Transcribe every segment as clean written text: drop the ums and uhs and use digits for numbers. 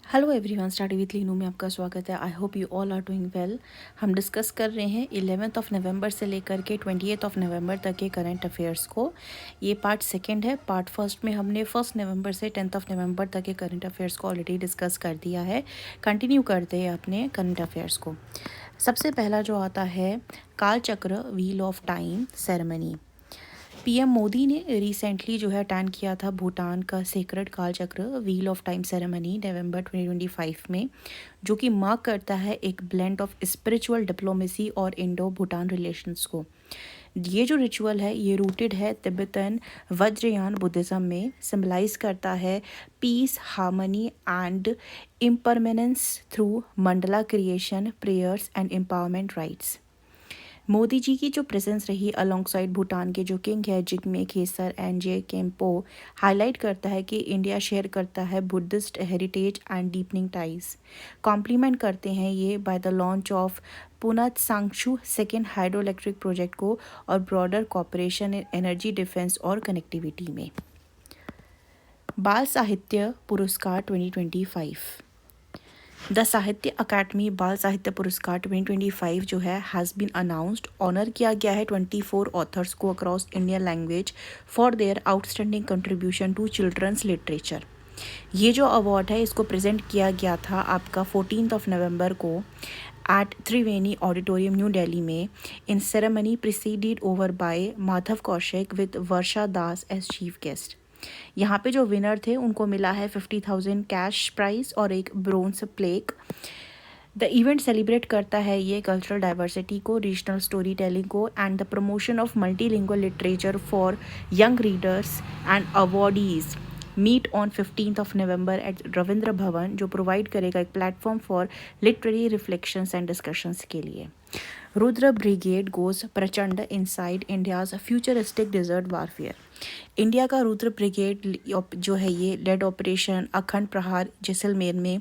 Hello everyone, study with Leenu में आपका स्वागत है। I hope you all are doing well. हम डिस्कस कर रहे हैं 11th ऑफ नवंबर से लेकर के 20th ऑफ नवंबर तक के करंट अफेयर्स को। ये पार्ट सेकंड है। पार्ट फर्स्ट में हमने 1 नवंबर से 10th ऑफ नवंबर तक के करंट अफेयर्स को ऑलरेडी डिस्कस कर दिया है। कंटिन्यू करते हैं अपने करंट अफेयर्स को। सबसे पहला जो आता है Kalachakra wheel of time ceremony. PM Modi ने रिसेंटली जो है अटेंड किया था भूटान का sacred Kalachakra wheel of time ceremony November 2025 में, जो कि मार्क करता है एक ब्लेंड ऑफ स्पिरिचुअल डिप्लोमेसी और इंडो भूटान रिलेशंस को। ये जो रिचुअल है ये रूटेड है तिब्बतन वज्रयान बुद्धिज़्म में, सिम्बलाइज करता है peace, harmony and impermanence through mandala creation, prayers and empowerment rites. Modi ji की जो प्रेजेंस रही अलोंगसाइड भूटान के जो किंग है जिग्मे खेसर एंड जे केम्पो, हाईलाइट करता है कि इंडिया शेयर करता है Buddhist heritage and deepening ties. Complement करते हैं ये by the launch of Punatsangchhu second hydroelectric project को और broader cooperation in energy, defence और कनेक्टिविटी में। बाल साहित्य पुरस्कार 2025। द साहित्य अकादमी बाल साहित्य पुरस्कार 2025 जो है हैज़ बीन अनाउंस्ड। ऑनर किया गया है 24 ऑथर्स को across Indian language for their outstanding contribution to children's literature. ये जो अवार्ड है इसको प्रेजेंट किया गया था आपका 14 ऑफ नवंबर को at Triveni auditorium New Delhi में, in ceremony presided over by Madhav Kaushik with Varsha Das as chief guest. यहाँ पे जो विनर थे उनको मिला है 50,000 कैश प्राइज और एक bronze plaque. The event celebrate करता है ये कल्चरल डाइवर्सिटी को, रीजनल स्टोरी टेलिंग को and the promotion of multilingual literature for young readers and awardees. Meet on 15th of November at Rabindra Bhavan, जो प्रोवाइड करेगा एक platform for literary reflections and discussions के लिए। Rudra brigade goes Prachand inside India's futuristic desert warfare. India का Rudra brigade जो है ये lead operation अखंड प्रहार जैसलमेर में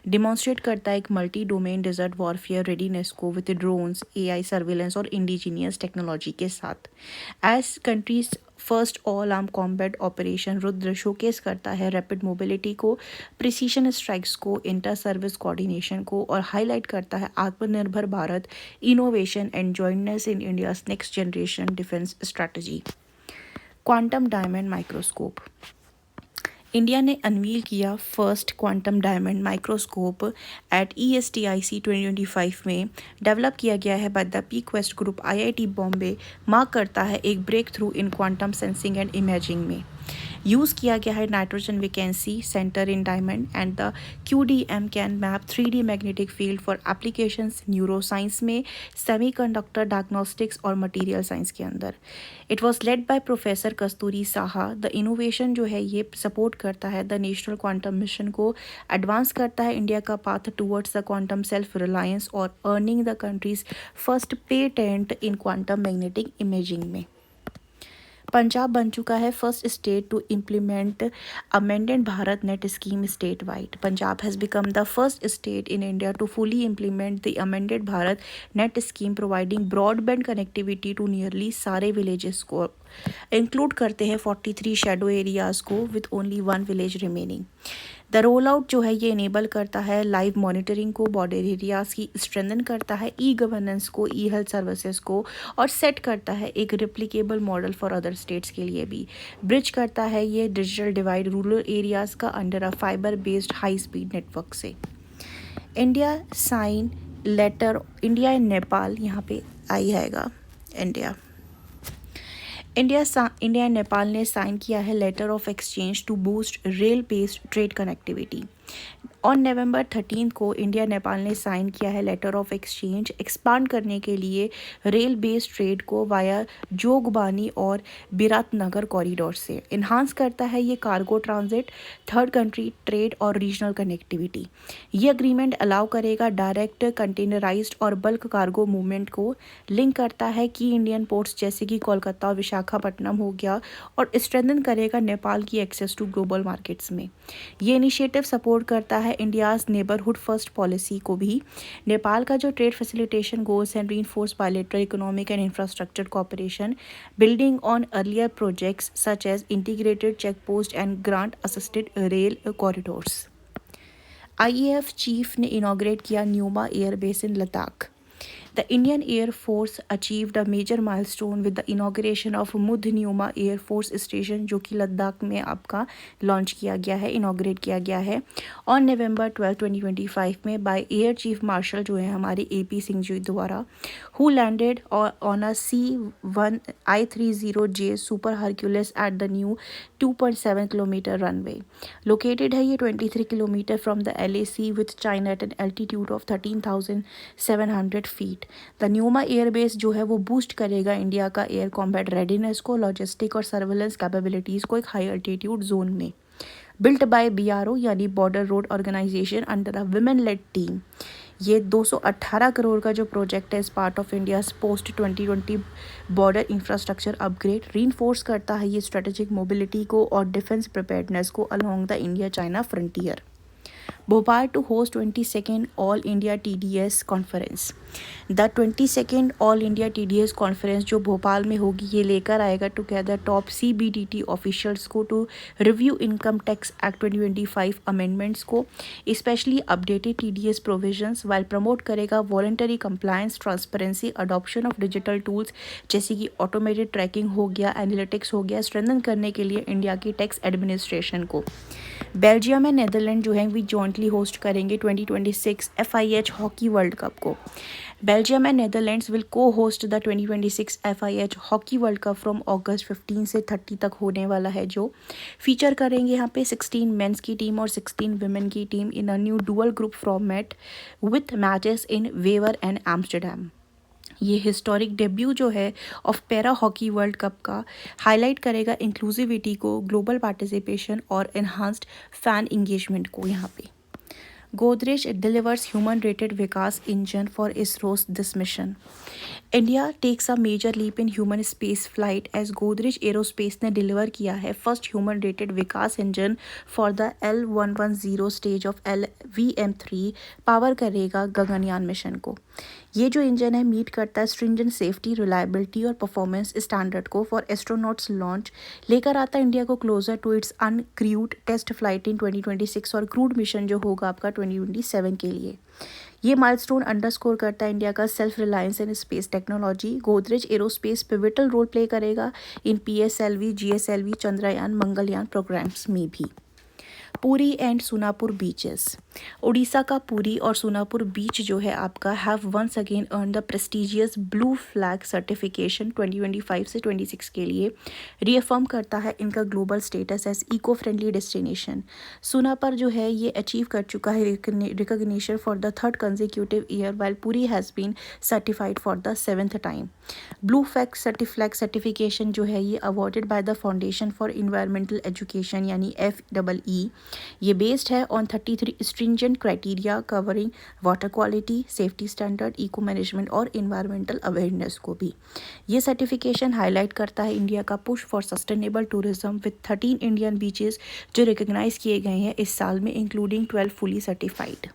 डिमॉन्स्ट्रेट करता है एक multi domain desert warfare readiness को विद ड्रोन्स, एआई सर्विलेंस और इंडिजीनियस टेक्नोलॉजी के साथ। As country's first all arm combat operation Rudra showcase करता है रैपिड मोबिलिटी को, प्रिसीशन स्ट्राइक्स को, इंटर सर्विस कोऑर्डिनेशन को और हाईलाइट करता है Atmanirbhar Bharat, innovation and jointness in India's next generation defence strategy. Quantum diamond microscope. India ने अनवील किया first quantum diamond microscope at ESTIC 2025 में। डेवलप किया गया है by the PQuest group IIT Bombay, mark करता है एक breakthrough in quantum sensing and imaging में। यूज़ किया गया है nitrogen vacancy centre in diamond and the QDM can map 3D magnetic field for applications neuroscience में, semiconductor diagnostics और material science के अंदर। It was led by professor Kasturi Saha. The innovation जो है ये सपोर्ट करता है द नेशनल क्वांटम मिशन को, एडवांस करता है इंडिया का path towards the quantum self reliance और earning the country's first patent in quantum magnetic imaging में। पंजाब बन चुका है first state to implement amended Bharat net scheme statewide. Punjab has become the first state in India to fully implement the amended Bharat net scheme, providing broadband connectivity to nearly सारे villages को। Include करते हैं 43 shadow areas को with only 1 village remaining. The roll out जो है ये enable करता है लाइव मॉनिटरिंग को, बॉर्डर एरियाज़ की स्ट्रेंथन करता है ई गवर्नेंस को, ई हेल्थ सर्विसेज को और सेट करता है एक replicable model for other states के लिए भी। ब्रिज करता है ये डिजिटल डिवाइड रूरल एरियाज़ का under a fibre based high speed network से। India sign letter, India and Nepal यहाँ पे आई आएगा। इंडिया एंड नेपाल ने साइन किया है letter of exchange to boost rail based trade connectivity. On November 13 को इंडिया नेपाल ने साइन किया है लेटर ऑफ एक्सचेंज एक्सपांड करने के लिए रेल बेस्ड ट्रेड को वाया जोगबानी और बिरातनगर कॉरिडोर से। इन्हांस करता है ये cargo transit, third country trade और रीजनल कनेक्टिविटी। ये अग्रीमेंट अलाउ करेगा डायरेक्ट कंटेनराइज्ड और बल्क कार्गो मूवमेंट को, लिंक करता है की इंडियन पोर्ट्स जैसे कि कोलकाता और विशाखापट्टनम हो गया और स्ट्रेंथन करेगा नेपाल की एक्सेस टू ग्लोबल मार्केट्स में। ये इनिशिएटिव सपोर्ट करता है इंडियाज़ नेबरहुड फर्स्ट पॉलिसी को भी। नेपाल का जो trade facilitation goals and reinforce bilateral economic and infrastructure cooperation, building on earlier projects such as integrated check post and grant assisted rail corridors. IAF chief ने inaugurate किया Nyoma airbase in Ladakh. The Indian Air Force achieved a major milestone with the inauguration of Mudh Nyoma air force station, जो कि लद्दाख में आपका launch किया गया है, inaugurate किया गया है ऑन नवंबर 12, 2025 में बाय एयर चीफ मार्शल जो है हमारे AP सिंह जी द्वारा, who landed on a C-1I-30J super Hercules at the new 2.7 kilometre runway. Located है ये 23 kilometre from the LAC with China at an altitude of 13,700 feet. The Nyoma airbase जो है वो boost करेगा इंडिया का एयर कॉम्बैट रेडीनेस को, logistic और surveillance capabilities को एक हाई अल्टीट्यूड जोन में। बिल्ट बाय BRO यानी border road organisation under a women led team. ये 218 करोड़ का जो प्रोजेक्ट है इस part of India post 2020 border infrastructure upgrade reinforce करता है ये स्ट्रेटेजिक मोबिलिटी को और डिफेंस प्रिपेयर्डनेस को along the India China frontier. Bhopal to host 22nd All India TDS Conference। The 22nd All India TDS Conference जो भोपाल में होगी ये लेकर आएगा टुगेदर टॉप CBDT ऑफिशियल्स को to review income tax act 2025 amendments को, specially updated TDS provisions, while promote करेगा voluntary compliance, transparency, adoption of digital tools जैसे कि ऑटोमेटेड ट्रैकिंग हो गया, एनालिटिक्स हो गया, स्ट्रेंथन करने के लिए इंडिया की टैक्स एडमिनिस्ट्रेशन को। बेल्जियम एंड नेदरलैंड जो है वी जॉइंटली होस्ट करेंगे 2026 FIH हॉकी वर्ल्ड कप को। बेल्जियम एंड नेदरलैंड्स विल को host the 2026 FIH hockey World cup from अगस्त 15 से 30 तक होने वाला है, जो फीचर करेंगे यहाँ पे 16 मेंस की टीम और 16 विमेन की team in a new dual group format with matches in Wavre and Amsterdam. ये हिस्टोरिक डेब्यू जो है of para hockey World Cup का हाईलाइट करेगा इंक्लूसिविटी को, ग्लोबल पार्टिसिपेशन और एनहांस्ड फैन इंगेजमेंट को। यहाँ पे Godrej delivers human-rated Vikas engine for ISRO's this mission. India takes a major leap in human space flight as Godrej Aerospace ने deliver किया है first human rated Vikas engine for the L110 stage of LVM-3, power करेगा Gaganyaan mission को। ये जो engine है meet करता है स्ट्रिंजेंट सेफ्टी, रिलायबिलिटी और परफॉर्मेंस स्टैंडर्ड को फॉर एस्ट्रोनॉट्स लॉन्च, लेकर आता है इंडिया को closer to its uncrewed test flight in 2026 और क्रूड मिशन जो होगा आपका 2027 के लिए। ये माइलस्टोन अंडरस्कोर करता है इंडिया का self reliance in space technology. Godrej aerospace pivotal role play करेगा in PSLV, GSLV, Chandrayaan, Mangalyaan programmes में भी। Puri and Sonapur beaches. उड़ीसा का पुरी और सोनापुर बीच जो है आपका have once again earn the prestigious blue flag certification 2025 से 26 के लिए, रीअफर्म करता है इनका global status as eco friendly destination. Sonapur जो है ये अचीव कर चुका है recognition for the third consecutive year, while Puri has been certified for the 7th time. Blue flag certification जो है ये awarded by the foundation for environmental education यानी FEE। ये बेस्ड है on 33 stringent criteria covering water quality, safety standard, eco management और environmental awareness को भी। ये सर्टिफिकेशन हाईलाइट करता है इंडिया का push for sustainable tourism with 13 Indian beaches जो रिकॉग्नाइज किए गए हैं इस साल में, including 12 fully certified.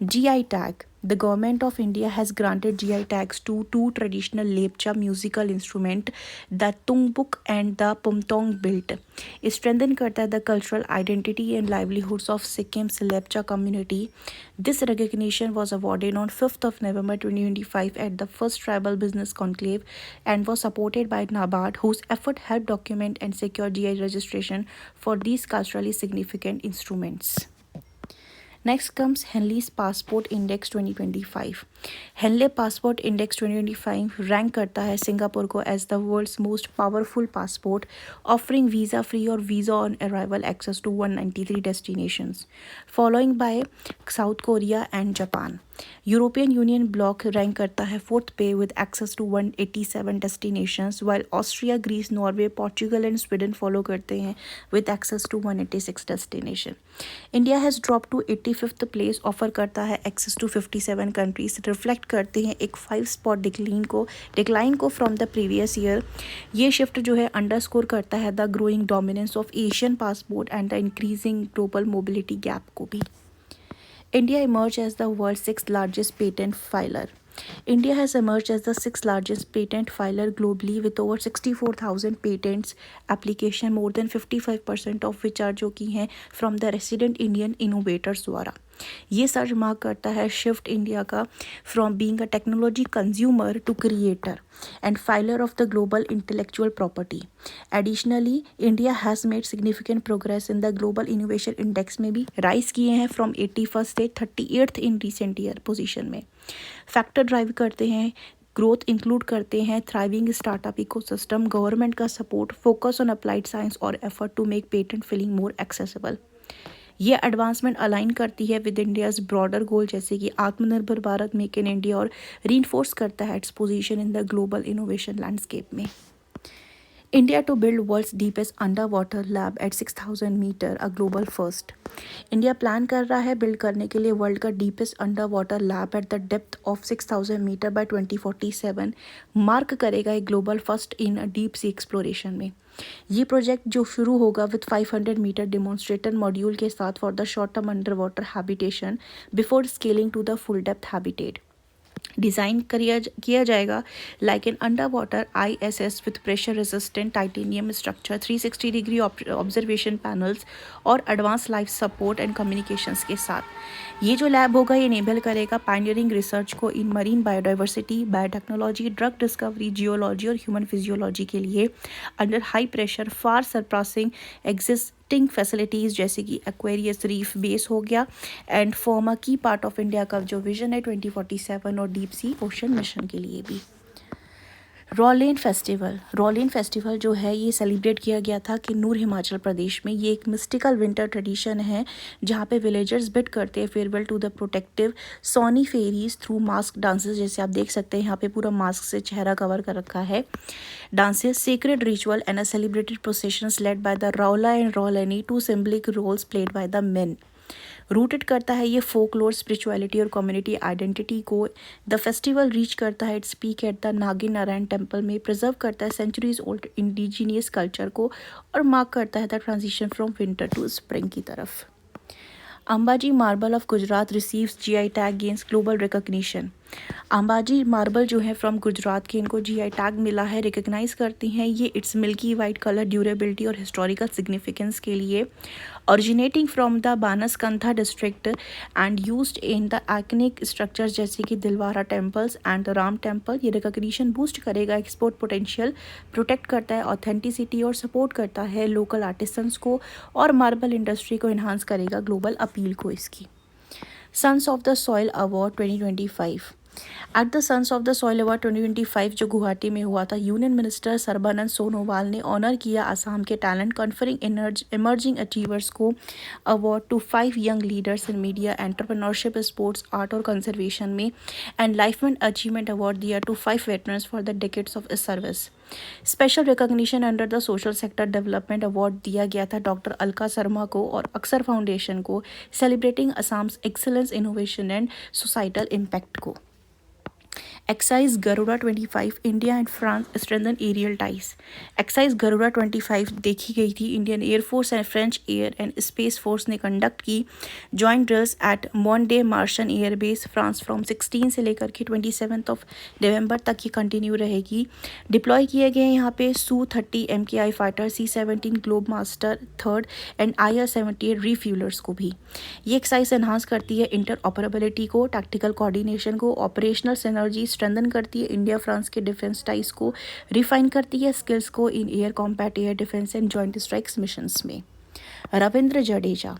GI tag. The government of India has granted GI tags to two traditional Lepcha musical instruments, the Tungbuk and the Pumtong built. Strengthen करता है the cultural identity and livelihoods of Sikkim's Lepcha community. This recognition was awarded on 5th of November 2025 at the first Tribal Business Conclave and was supported by NABARD, whose effort helped document and secure GI registration for these culturally significant instruments. Next comes Henley's Passport Index 2025. Henley Passport Index 2025 rank करता है Singapore को as the world's most powerful passport, offering visa free और visa on arrival access to 193 destinations, following by South Korea and Japan. European Union bloc rank करता है 4th पे with access to 187 destinations, while Austria, Greece, Norway, Portugal and Sweden follow करते हैं with access to 186 destination. India has drop to 85th place, offer करता है access to 57 countries, reflect करते हैं एक 5 स्पॉट डिक्लाइन को फ्रॉम द प्रीवियस ईयर। ये shift जो है अंडरस्कोर करता है the growing dominance of Asian passport and the increasing global mobility gap को भी। India emerged as the world's 6th largest patent filer. India has emerged as the sixth largest patent filer globally with over 64,000 patents application, more than 55% of which are जो कि हैं from the resident Indian innovators द्वारा। ये search mark करता है shift India का from being a technology consumer to creator and filer of the global intellectual property. Additionally India has made significant progress in the global innovation index में भी rise किए हैं from 81st से 38th in recent year position में। Factor drive करते हैं growth include करते हैं थ्राइविंग स्टार्टअप इकोसिस्टम, गवर्नमेंट का support, focus on applied science और effort to make patent filling more accessible. ये एडवांसमेंट अलाइन करती है विद इंडियाज़ ब्रॉडर गोल जैसे कि आत्मनिर्भर भारत, मेक इन इंडिया, और रीइंफोर्स करता है its position in the global innovation landscape में। India to build world's deepest underwater lab at 6,000 metre, a global first. India plan कर रहा है बिल्ड करने के लिए वर्ल्ड का deepest under water lab at the depth of 6,000 metre by 2047, mark करेगा एक global first in deep sea exploration में। ये प्रोजेक्ट जो शुरू होगा विद 500 मीटर डिमॉन्स्ट्रेटर मॉड्यूल के साथ for the short term underwater habitation before scaling to the full depth habitat. Design किया जाएगा like an underwater ISS with pressure resistant titanium structure, 360 degree observation panels और advance life support and communications के साथ। ये जो lab होगा ये enable करेगा पायनियरिंग रिसर्च को in marine biodiversity, biotechnology, drug discovery, geology और ह्यूमन फिजियोलॉजी के लिए अंडर हाई प्रेशर फार सरपासिंग एग्जिस्टिंग फैसिलिटीज़ जैसे कि एक्वेरियस रीफ बेस हो गया एंड फॉर्म अ की पार्ट ऑफ इंडिया का जो विजन है 2047 और डीप सी ओशन मिशन के लिए भी। रॉलेन फेस्टिवल जो है ये सेलिब्रेट किया गया था किन्नूर हिमाचल प्रदेश में। ये एक मिस्टिकल विंटर ट्रेडिशन है जहाँ पे विलेजर्स बिट करते हैं farewell to the protective Soni fairies through mask dances, जैसे आप देख सकते हैं यहाँ पे पूरा मास्क से चेहरा कवर कर रखा है। Dances, sacred ritual and a celebrated processions led by the Raula and Raulani, two symbolic roles played by the men. Rooted करता है ये फोकलोर, स्पिरिचुअलिटी और कम्युनिटी आइडेंटिटी को। द फेस्टिवल रीच करता है इट्स पीक एट द नागिन नारायण टेम्पल में, preserve करता है सेंचुरीज ओल्ड इंडिजीनियस कल्चर को और मार्क करता है the transition from winter to spring की तरफ। Ambaji marble of Gujarat receives GI tag gains global recognition. Ambaji marble जो है फ्रॉम गुजरात के, इनको GI टैग मिला है, रिकॉग्नाइज करती हैं ये its milky white colour, durability और हिस्टोरिकल सिग्निफिकेंस के लिए। Originating from the Banaskantha district and used in the iconic structures जैसे कि Dilwara temples and the Ram temple. ये रिकॉग्निशन बूस्ट करेगा एक्सपोर्ट पोटेंशियल, प्रोटेक्ट करता है ऑथेंटिसिटी और सपोर्ट करता है लोकल आर्टिसंस को और मार्बल इंडस्ट्री को इन्हांस करेगा ग्लोबल अपील को इसकी। Sons of the soil award 2025। At the sons of the soil award 2025 जो गुवाहाटी में हुआ था, यूनियन मिनिस्टर सर्बानंद सोनोवाल ने ऑनर किया असम के टैलेंट, कॉन्फरिंग इमर्जिंग अचीवर्स को award to 5 young leaders in media, entrepreneurship, sports, art और कंजर्वेशन में, एंड लाइफटाइम अचीवमेंट अवार्ड दिया to 5 veterans for the decades of service. Special recognition under the social sector development award दिया गया था doctor Alka Sharma को और अक्सर फाउंडेशन को, celebrating Assam's excellence, innovation and societal impact को। Exercise Garuda 25, India and France strengthen aerial ties. Exercise Garuda 25 देखी गई थी। Indian air force and French air and space force ने कंडक्ट की joint drills at Mont de Marsan airbase France from 16 से लेकर के 27 of November तक ये कंटिन्यू रहेगी। डिप्लॉय किए गए यहाँ पे Su-30 MKI fighter, C-17 globe master third and IR-78 रिफ्यूलर्स को भी। ये एक्साइज एनहांस करती है इंटर ऑपरेबिलिटी को, टैक्टिकल कोऑर्डिनेशन को, ऑपरेशनल सिनर्जी स्ट्रेंथन करती है इंडिया फ्रांस के डिफेंस टाइज को, रिफाइन करती है स्किल्स को in air combat, air defence and joint strikes missions में। रविंद्र जडेजा,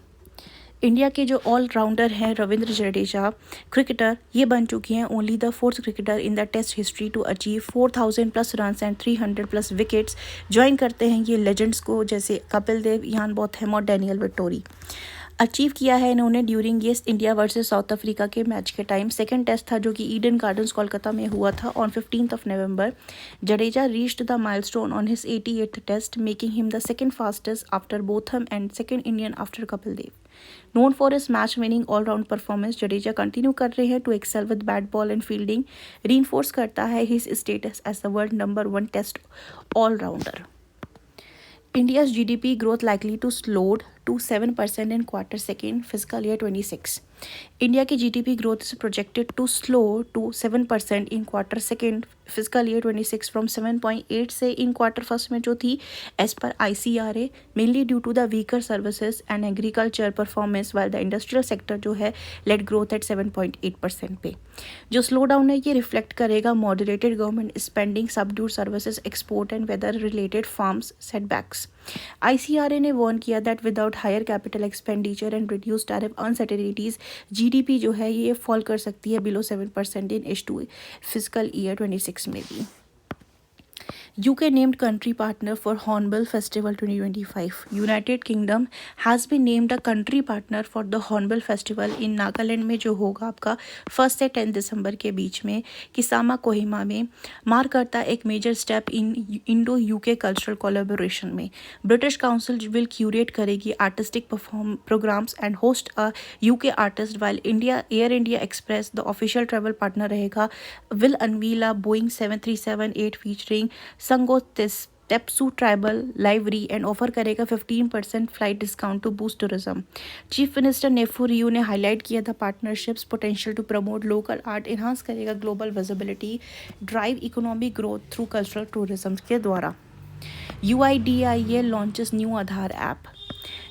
इंडिया के जो ऑलराउंडर हैं रविंद्र जडेजा क्रिकेटर, ये बन चुकी हैं only the 4th cricketer in the test history to achieve 4,000+ run and 300+ wickets. Join करते हैं ये लेजेंड्स को जैसे कपिल देव, इयान बोथम और डैनियल विटोरी। अचीव किया है इन्होंने ड्यूरिंग ये इंडिया वर्सेस साउथ अफ्रीका के मैच के टाइम। सेकंड टेस्ट था जो कि ईडन गार्डन्स कोलकाता में हुआ था on 15th of November. Jadeja reached the milestone on his 88th test, making him the second fastest after Botham and second Indian after Kapil Dev. Known for his match winning all round performance, Jadeja continue कर रहे हैं to excel with bat ball and fielding, reinforce करता है his status as the world number 1 test allrounder. India's GDP growth likely to slowed to 7% in quarter second fiscal year 26. India की GDP growth is projected to slow to 7% in quarter second physical year 26 from 7.8 से इन quarter first में जो थी as पर ICRA, mainly due to the weaker services and agriculture performance, while the industrial sector जो है late growth at 7.8% पे। जो slow down है ये रिफ्लेक्ट करेगा moderated government spending, subdued services, export and weather related farms setbacks. ICRA ने warn किया that without higher capital expenditure and reduce tariff uncertainties GDP जो है ये फॉल कर सकती है बिलो 7% इन H2 फिजिकल ईयर 26 में भी। UK named country partner for Hornbill Festival 2025. United Kingdom has been named a country partner for the Hornbill Festival in Nagaland में जो होगा आपका 1 से 10 दिसंबर के बीच में किसामा कोहिमा में, मार करता एक major step in Indo UK cultural collaboration में। ब्रिटिश काउंसिल विल क्यूरेट करेगी artistic programmes and host a UK artist, while India Air India Express the official travel partner रहेगा, will unveil a Boeing 737-8 featuring संगो तेप्सू tribal livery and offer करेगा 15% flight discount to boost tourism. Chief minister Neiphiu Rio ने highlight किया था partnership's potential to promote local art, enhance करेगा global visibility, drive economic growth through cultural tourism के द्वारा। UIDAI launches new Aadhaar app.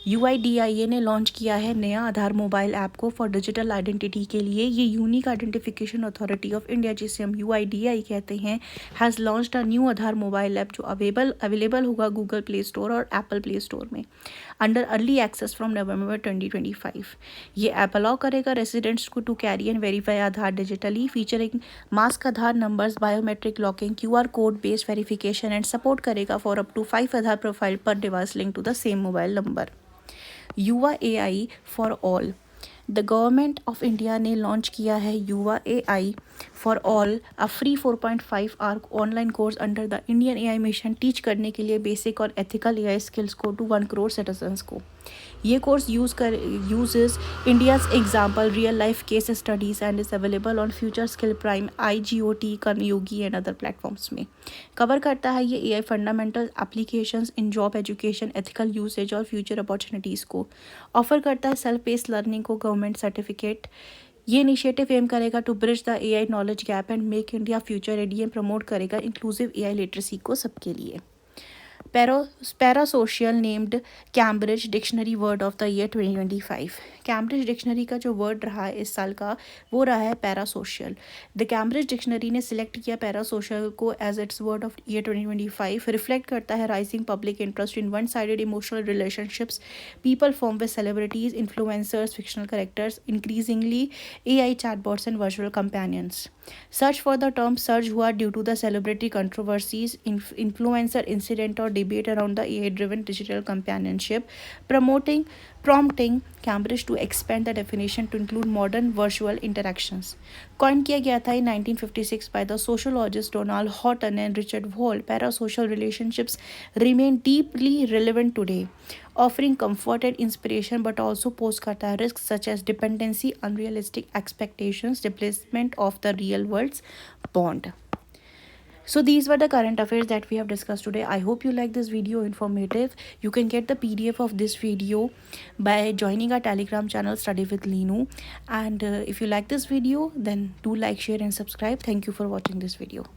UIDAI ने launch किया है नया आधार मोबाइल ऐप को फॉर डिजिटल आइडेंटिटी के लिए। ये unique identification authority of India, जिसे हम UIDAI कहते हैं, has launched a new Aadhaar mobile app जो अवेलेबल होगा गूगल प्ले स्टोर और एप्पल प्ले स्टोर में under early access from November 2025। ये ऐप अलाउ करेगा रेसिडेंट्स को to carry and verify Aadhaar digitally, featuring mask Aadhaar numbers, biometric locking, QR code based verification and support करेगा for up to 5 Aadhaar profile per device link to the same mobile number. Yuva AI for all. The government of India ने launch किया है Yuva AI for all, a free 4.5 hour online course under the Indian AI mission, teach करने के लिए basic और ethical AI skills को to 1 crore citizens को। ये course uses India's example real life case studies and is available on future skill prime, IGOT, Karmayogi and other platforms में। Cover करता है ये AI fundamental applications in job, education, ethical usage और future opportunities को। Offer करता है self based learning को government certificate. ये इनिशिएटिव एम करेगा to bridge the AI knowledge gap and make India future ready and promote करेगा inclusive AI literacy को सबके लिए। Parasocial named Cambridge Dictionary word of the year 2025। Cambridge Dictionary का जो word रहा है इस साल का वो रहा है पैरासोशियल। द कैम्ब्रिज डिक्शनरी ने सिलेक्ट किया पैरासोशियल को as its word of year 2025। Reflect करता है rising public interest in one sided emotional relationships people form with celebrities, influencers, fictional characters, increasingly AI chatbots and virtual companions. Search for the term surge हुआ due to the celebrity controversies, influencer incident और debate around the AI-driven digital companionship, prompting Cambridge to expand the definition to include modern virtual interactions. Coined किया गया था in 1956 by the sociologists Donald Horton and Richard Wall, parasocial relationships remain deeply relevant today, offering comfort and inspiration but also pose करता है risks such as dependency, unrealistic expectations, displacement of the real world's bond. So these were the current affairs that we have discussed today. I hope you like this video informative. You can get the PDF of this video by joining our Telegram channel Study with Leenu. And if you like this video, then do like, share and subscribe. Thank you for watching this video.